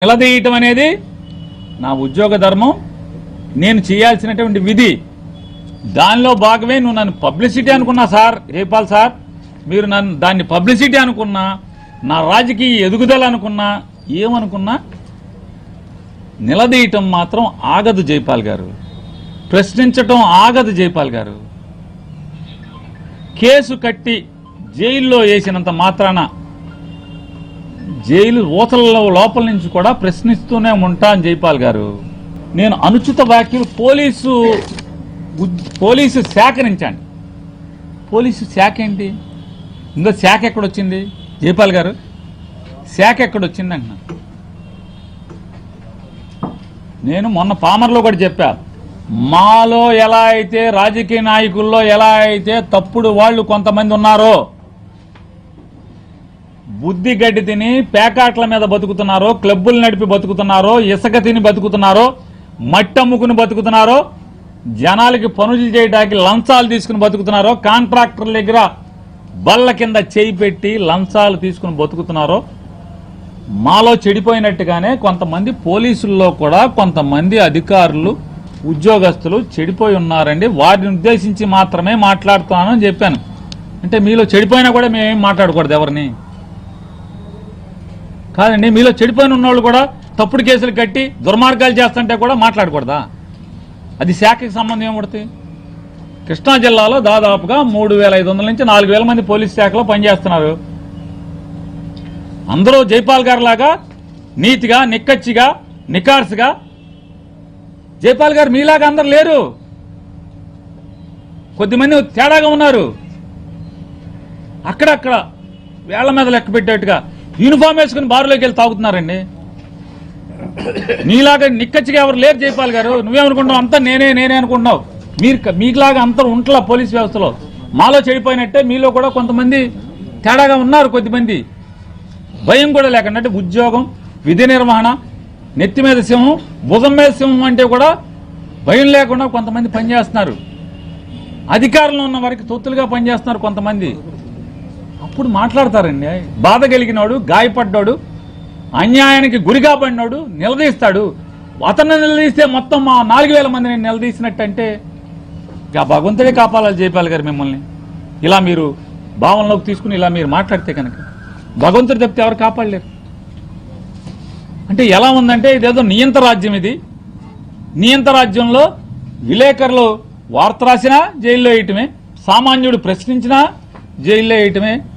నిలదీయటం అనేది నా ఉద్యోగ ధర్మం, నేను చేయాల్సినటువంటి విధి. దానిలో భాగమే నువ్వు నన్ను పబ్లిసిటీ అనుకున్నా సార్, జైపాల్ సార్, మీరు నన్ను దాన్ని పబ్లిసిటీ అనుకున్నా, నా రాజకీయ ఎదుగుదల అనుకున్నా, ఏమనుకున్నా నిలదీయటం మాత్రం ఆగదు జైపాల్ గారు, ప్రశ్నించటం ఆగదు జైపాల్ గారు. కేసు కట్టి జైల్లో వేసినంత మాత్రాన జైలు ఊతలలో లోపల నుంచి కూడా ప్రశ్నిస్తూనే ఉంటాను జైపాల్ గారు. నేను అనుచిత వ్యాఖ్యలు పోలీసు శాఖ నుంచండి. పోలీసు శాఖ ఏంటి? ఇంకో శాఖ ఎక్కడొచ్చింది జైపాల్ గారు? శాఖ ఎక్కడొచ్చింది అంటున్నా. నేను మొన్న పామర్లో కూడా చెప్పా, మాలో ఎలా అయితే రాజకీయ నాయకుల్లో ఎలా అయితే తప్పుడు వాళ్ళు కొంతమంది ఉన్నారో, బుద్ధి గడ్డి తిని పేకాట్ల మీద బతుకుతున్నారో, క్లబ్బులు నడిపి బతుకుతున్నారో, ఇసుక తిని బతుకుతున్నారో, మట్టి అమ్ముకుని బతుకుతున్నారో, జనాలకి పనులు చేయడానికి లంచాలు తీసుకుని బతుకుతున్నారో, కాంట్రాక్టర్ల దగ్గర బల్ల కింద చేయి పెట్టి లంచాలు తీసుకుని బతుకుతున్నారో, మాలో చెడిపోయినట్టుగానే కొంతమంది పోలీసుల్లో కూడా కొంతమంది అధికారులు ఉద్యోగస్తులు చెడిపోయి ఉన్నారండి. వారిని ఉద్దేశించి మాత్రమే మాట్లాడుతున్నానని చెప్పాను. అంటే మీలో చెడిపోయినా కూడా మేమేం మాట్లాడకూడదు ఎవరిని కాదండి. మీలో చెడిపోయిన ఉన్నవాళ్ళు కూడా తప్పుడు కేసులు కట్టి దుర్మార్గాలు చేస్తుంటే కూడా మాట్లాడకూడదా? అది శాఖకి సంబంధం ఏమవుతుంది? కృష్ణా జిల్లాలో దాదాపుగా 3,500 నుంచి 4,000 మంది పోలీస్ శాఖలో పనిచేస్తున్నారు. అందరూ జైపాల్ గారు లాగా నీతిగా, నిక్కచ్చిగా, నికార్సుగా. జైపాల్ గారు మీలాగా అందరు లేరు, కొద్దిమంది తేడాగా ఉన్నారు. అక్కడక్కడ వేళ్ల మీద లెక్క పెట్టేట్టుగా యూనిఫామ్ వేసుకుని బారులోకి వెళ్ళి తాగుతున్నారండి. నీలాగా నిక్కచ్చిగా ఎవరు లేరు జైపాల్ గారు. నువ్వేమనుకుంటున్నావు? అంతా నేనే అనుకుంటున్నావు. మీకులాగా అందరూ ఉంటలా పోలీస్ వ్యవస్థలో. మాలో చెడిపోయినట్టే మీలో కూడా కొంతమంది తేడాగా ఉన్నారు. కొద్దిమంది భయం కూడా లేకుండా, అంటే ఉద్యోగం, విధి నిర్వహణ, నెత్తి మీద సింహం, భుజం మీద సింహం అంటే కూడా భయం లేకుండా కొంతమంది పనిచేస్తున్నారు. అధికారంలో ఉన్న వారికి తొత్తులుగా పనిచేస్తున్నారు కొంతమంది. అప్పుడు మాట్లాడతారండి. బాధ కలిగినోడు, గాయపడ్డాడు, అన్యాయానికి గురిగా పడినోడు నిలదీస్తాడు. అతన్ని నిలదీస్తే మొత్తం మా 4,000 మందిని నిలదీసినట్టు అంటే ఇక భగవంతుడే కాపాడాలి జైపాల్ గారు మిమ్మల్ని. ఇలా మీరు భావనలోకి తీసుకుని ఇలా మీరు మాట్లాడితే కనుక భగవంతుడు చెప్తే ఎవరు కాపాడలేరు. అంటే ఎలా ఉందంటే ఇదేదో నియంత రాజ్యం. ఇది నియంత రాజ్యంలో విలేకరులు వార్త రాసినా జైల్లో వేయటమే, సామాన్యుడు ప్రశ్నించినా జైల్లో వేయటమే.